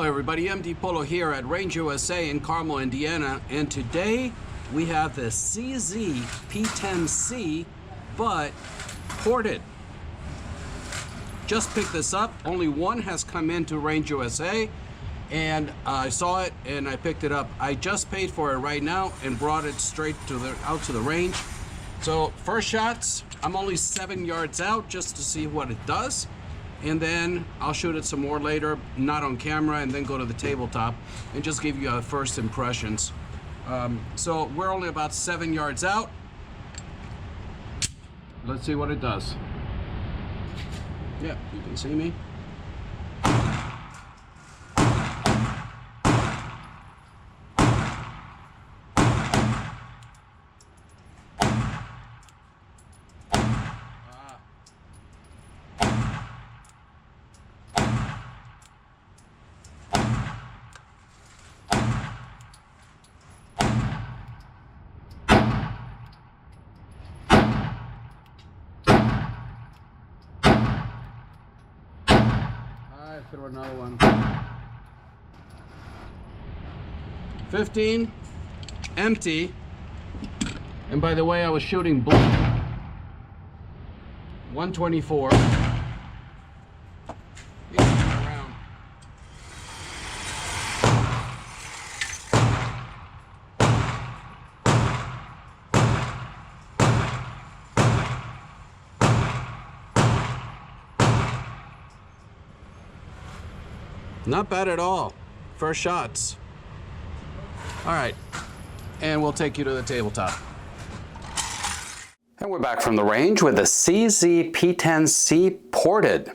everybody, MDpolo here at Range USA in Carmel, Indiana, and today we have the CZ P10c, but ported. Just picked this up. Only one has come into Range USA, and I saw it and I picked it up. I just paid for it right now and brought it straight to out to the range. So first shots, I'm only 7 yards out just to see what it does. And then I'll shoot it some more later, not on camera, and then go to the tabletop and just give you first impressions. So we're only about 7 yards out. Let's see what it does. Yeah, you can see me. Throw another one. 15, empty. And by the way, I was shooting blue. 124. Around. Not bad at all. First shots. All right, and we'll take you to the tabletop. And we're back from the range with the CZ P10c Ported.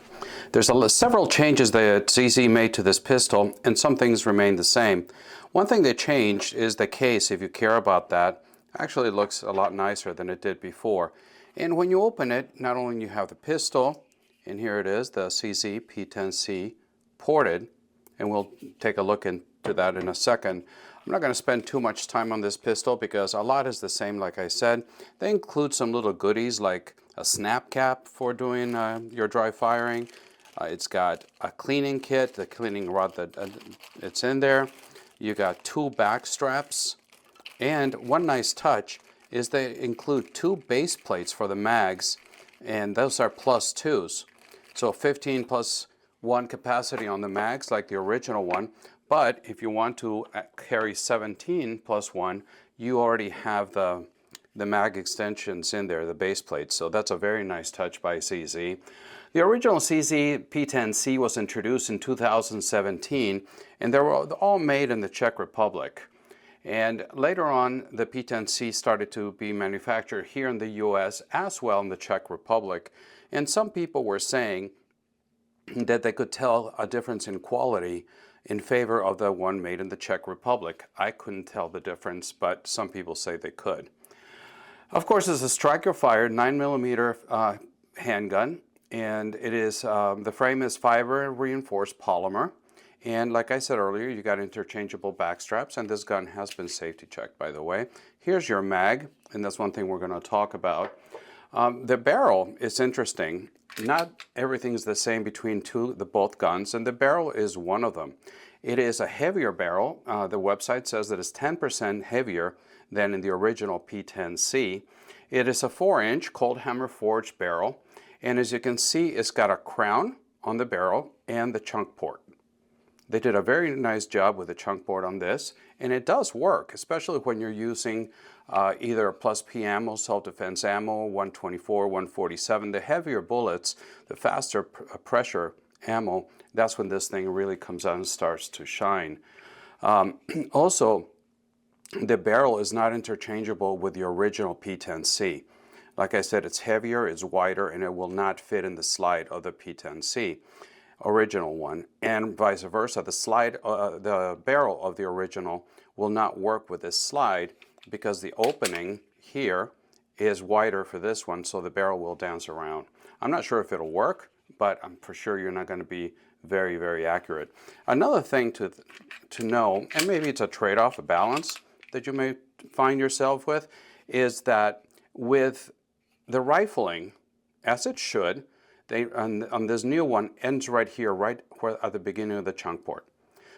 There's several changes that CZ made to this pistol, and some things remain the same. One thing they changed is the case, if you care about that. Actually looks a lot nicer than it did before. And when you open it, not only you have the pistol, and here it is, the CZ P10c Ported, and we'll take a look into that in a second. I'm not going to spend too much time on this pistol because a lot is the same, like I said. They include some little goodies like a snap cap for doing your dry firing. It's got a cleaning kit, the cleaning rod that it's in there. You got 2 back straps, and one nice touch is they include 2 base plates for the mags, and those are +2s. So 15 plus 1 capacity on the mags like the original one, but if you want to carry 17 plus 1, you already have the mag extensions in there, the base plates, so that's a very nice touch by CZ. The original CZ P10c was introduced in 2017, and they were all made in the Czech Republic. And later on, the P10c started to be manufactured here in the US as well in the Czech Republic, and some people were saying that they could tell a difference in quality in favor of the one made in the Czech Republic. I couldn't tell the difference, but some people say they could. Of course, it's a striker-fired 9mm handgun, and it is the frame is fiber reinforced polymer. And like I said earlier, you got interchangeable back straps, and this gun has been safety checked, by the way. Here's your mag, and that's one thing we're going to talk about. The barrel is interesting. Not everything's the same between both guns, and the barrel is one of them. It is a heavier barrel. The website says that it's 10% heavier than in the original P10c. It is a 4-inch cold hammer forged barrel, and as you can see, it's got a crown on the barrel and the chunk port. They did a very nice job with the chunk port on this, and it does work, especially when you're using either a +P ammo, self-defense ammo, 124, 147, the heavier bullets, the faster pressure ammo, that's when this thing really comes out and starts to shine. Also, the barrel is not interchangeable with the original P10c. Like I said, it's heavier, it's wider, and it will not fit in the slide of the P10c original one, and vice versa. The barrel of the original will not work with this slide because the opening here is wider for this one, so the barrel will dance around. I'm not sure if it'll work, but I'm for sure you're not going to be very, very accurate. Another thing to know, and maybe it's a trade-off, a balance that you may find yourself with, is that with the rifling, as it should, on this new one ends right here, right where, at the beginning of the chunk port.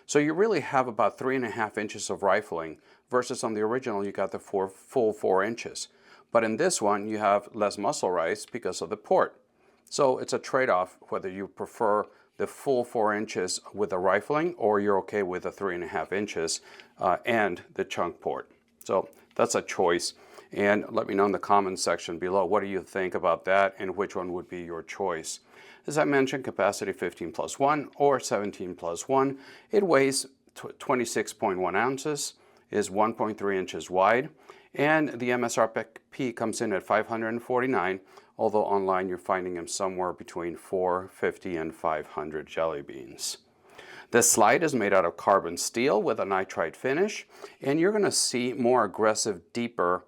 So you really have about 3.5 inches of rifling versus on the original you got the full 4 inches. But in this one you have less muzzle rise because of the port. So it's a trade-off whether you prefer the full 4 inches with the rifling or you're okay with the 3.5 inches and the chunk port. So that's a choice. And let me know in the comments section below, what do you think about that and which one would be your choice? As I mentioned, capacity 15+1 or 17+1. It weighs 26.1 ounces, is 1.3 inches wide, and the MSRP comes in at $549, although online you're finding them somewhere between $450 and $500 jelly beans. This slide is made out of carbon steel with a nitride finish, and you're going to see more aggressive, deeper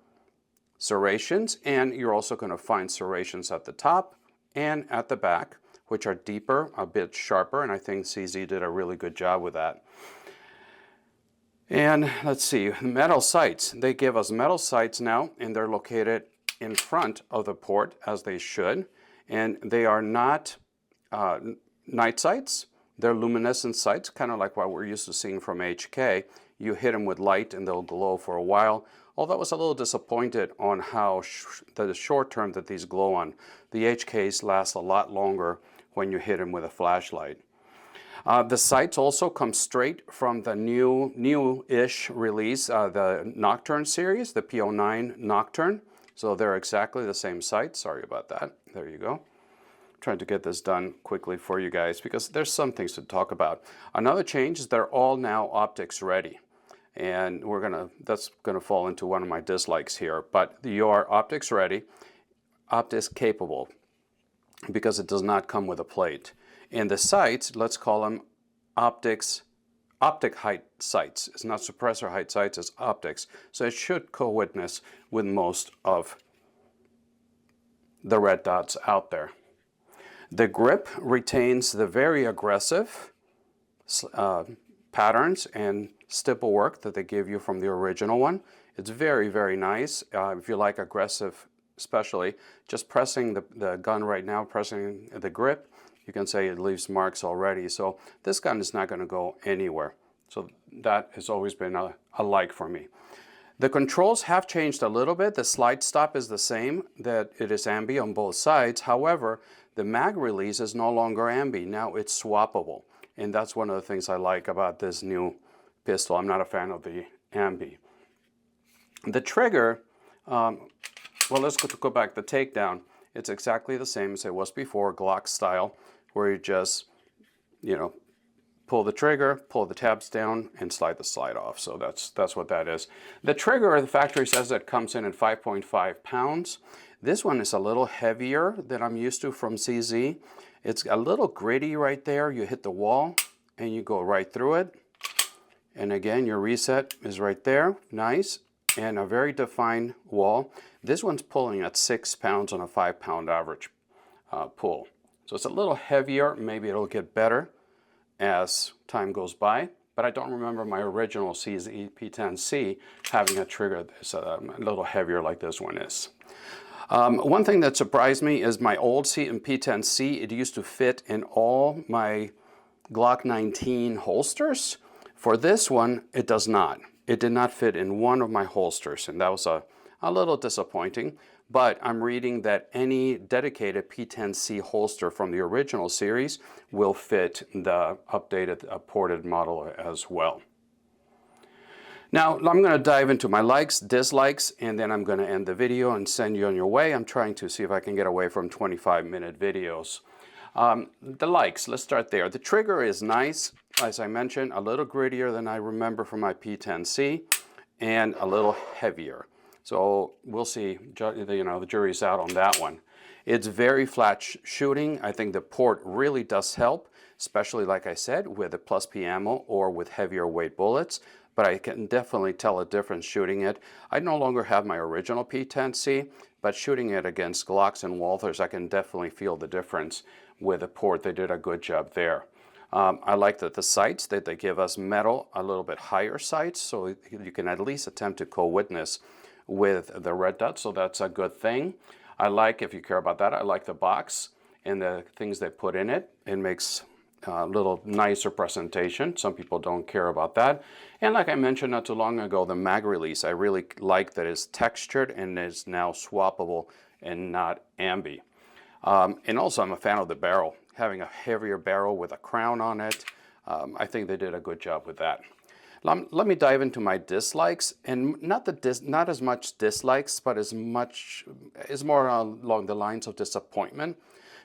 serrations, and you're also going to find serrations at the top and at the back, which are deeper, a bit sharper, and I think CZ did a really good job with that. And let's see, metal sights. They give us metal sights now, and they're located in front of the port, as they should, and they are not night sights. They're luminescent sights, kind of like what we're used to seeing from HK. You hit them with light and they'll glow for a while. Although I was a little disappointed on how the short term that these glow on. The HKs last a lot longer when you hit them with a flashlight. The sights also come straight from the new-ish release, the Nocturne series, the P09 Nocturne. So they're exactly the same sight. Sorry about that. There you go. Trying to get this done quickly for you guys because there's some things to talk about. Another change is they're all now optics ready. And that's gonna fall into one of my dislikes here, but you are optics ready, optics capable, because it does not come with a plate. And the sights, let's call them optic height sights. It's not suppressor height sights, it's optics. So it should co-witness with most of the red dots out there. The grip retains the very aggressive patterns and stipple work that they give you from the original one. It's very, very nice. If you like aggressive, especially, just pressing the gun right now, pressing the grip, you can say it leaves marks already. So this gun is not going to go anywhere. So that has always been a like for me. The controls have changed a little bit. The slide stop is the same, that it is ambi on both sides. However, the mag release is no longer ambi. Now it's swappable. And that's one of the things I like about this new pistol. I'm not a fan of the ambi. The trigger, well, let's go back. The takedown, it's exactly the same as it was before, Glock style, where you just, pull the trigger, pull the tabs down, and slide the slide off. So that's what that is. The trigger, the factory says it comes in at 5.5 pounds. This one is a little heavier than I'm used to from CZ. It's a little gritty right there. You hit the wall and you go right through it. And again, your reset is right there. Nice. And a very defined wall. This one's pulling at 6 pounds on a 5-pound average pull. So it's a little heavier. Maybe it'll get better as time goes by. But I don't remember my original CZ P10c having a trigger that's a little heavier like this one is. One thing that surprised me is my old P10c, it used to fit in all my Glock 19 holsters. For this one, it does not. It did not fit in one of my holsters, and that was a little disappointing. But I'm reading that any dedicated P10c holster from the original series will fit the updated ported model as well. Now, I'm going to dive into my likes, dislikes, and then I'm going to end the video and send you on your way. I'm trying to see if I can get away from 25-minute videos. The likes, let's start there. The trigger is nice, as I mentioned, a little grittier than I remember from my P10c, and a little heavier. So we'll see, the jury's out on that one. It's very flat shooting. I think the port really does help, especially, like I said, with the plus P ammo or with heavier weight bullets. But I can definitely tell a difference shooting it. I no longer have my original P10c, but shooting it against Glocks and Walthers, I can definitely feel the difference with the port. They did a good job there. I like that the sights, that they give us metal, a little bit higher sights, so you can at least attempt to co-witness with the red dot, so that's a good thing. I like, if you care about that, I like the box and the things they put in it. It makes little nicer presentation. Some people don't care about that. And like I mentioned not too long ago, the mag release, I really like that it's textured and is now swappable and not ambi. And also I'm a fan of the barrel, having a heavier barrel with a crown on it. I think they did a good job with that. Let me dive into my dislikes, and not as much dislikes, but is more along the lines of disappointment,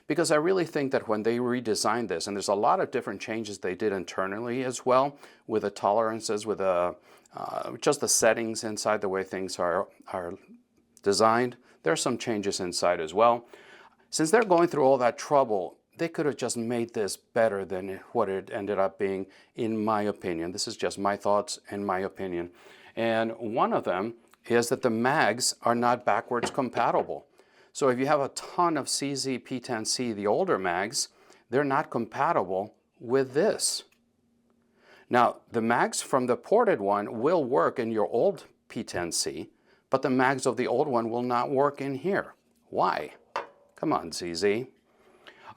because I really think that when they redesigned this, and there's a lot of different changes they did internally as well, with the tolerances, with just the settings inside, the way things are designed. There are some changes inside as well. Since they're going through all that trouble, they could have just made this better than what it ended up being, in my opinion. This is just my thoughts and my opinion. And one of them is that the mags are not backwards compatible. So if you have a ton of CZ P10c, the older mags, they're not compatible with this. Now, the mags from the ported one will work in your old P10c, but the mags of the old one will not work in here. Why? Come on, CZ.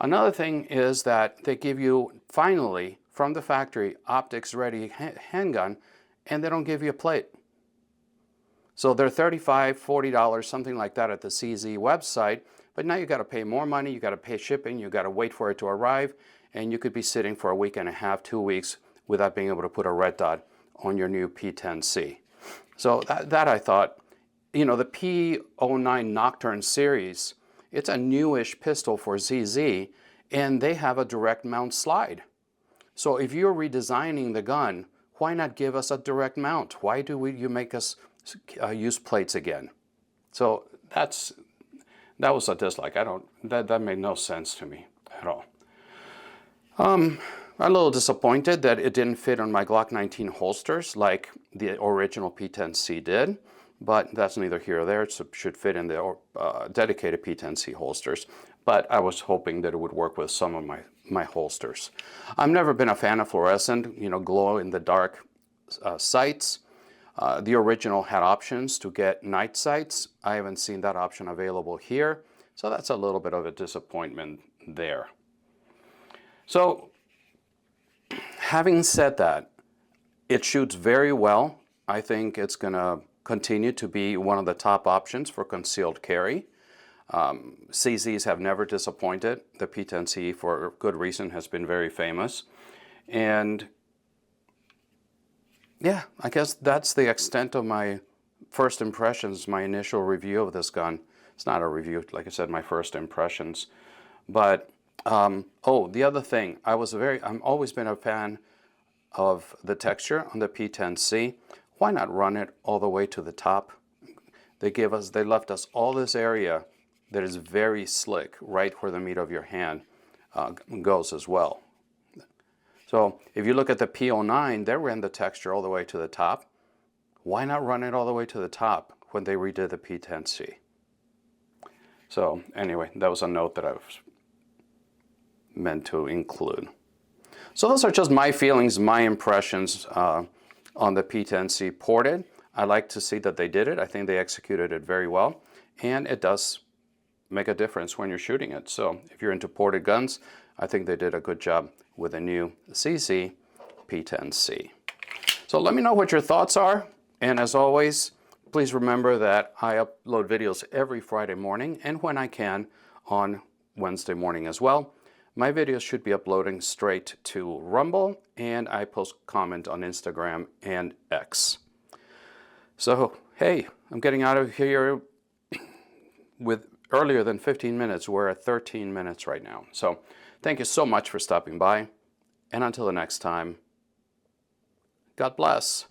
Another thing is that they give you, finally, from the factory, optics-ready handgun, and they don't give you a plate. So they're $35, $40, something like that at the CZ website, but now you got to pay more money, you got to pay shipping, you got to wait for it to arrive, and you could be sitting for a week and a half, 2 weeks, without being able to put a red dot on your new P10c. So that I thought, you know, the P09 Nocturne series, it's a newish pistol for ZZ, and they have a direct mount slide. So if you're redesigning the gun, why not give us a direct mount? Why do you make us use plates again? So that was a dislike. That made no sense to me at all. I'm a little disappointed that it didn't fit on my Glock 19 holsters like the original P10c did. But that's neither here or there. It should fit in the dedicated P10c holsters. But I was hoping that it would work with some of my holsters. I've never been a fan of fluorescent, you know, glow-in-the-dark sights. The original had options to get night sights. I haven't seen that option available here. So that's a little bit of a disappointment there. So having said that, it shoots very well. I think it's going to continue to be one of the top options for concealed carry. CZs have never disappointed. The P10c, for good reason, has been very famous. And yeah, I guess that's the extent of my first impressions, my initial review of this gun. It's not a review, like I said, my first impressions. But, oh, the other thing, I've always been a fan of the texture on the P10c. Why not run it all the way to the top? They left us all this area that is very slick, right where the meat of your hand goes as well. So if you look at the P09, they ran the texture all the way to the top. Why not run it all the way to the top when they redid the P10c? So anyway, that was a note that I was meant to include. So those are just my feelings, my impressions on the P10c ported. I like to see that they did it. I think they executed it very well, and it does make a difference when you're shooting it. So if you're into ported guns, I think they did a good job with the new CZ P10c. So let me know what your thoughts are, and as always, please remember that I upload videos every Friday morning, and when I can, on Wednesday morning as well. My videos should be uploading straight to Rumble, and I post comment on Instagram and X. So, hey, I'm getting out of here with earlier than 15 minutes. We're at 13 minutes right now. So, thank you so much for stopping by, and until the next time, God bless.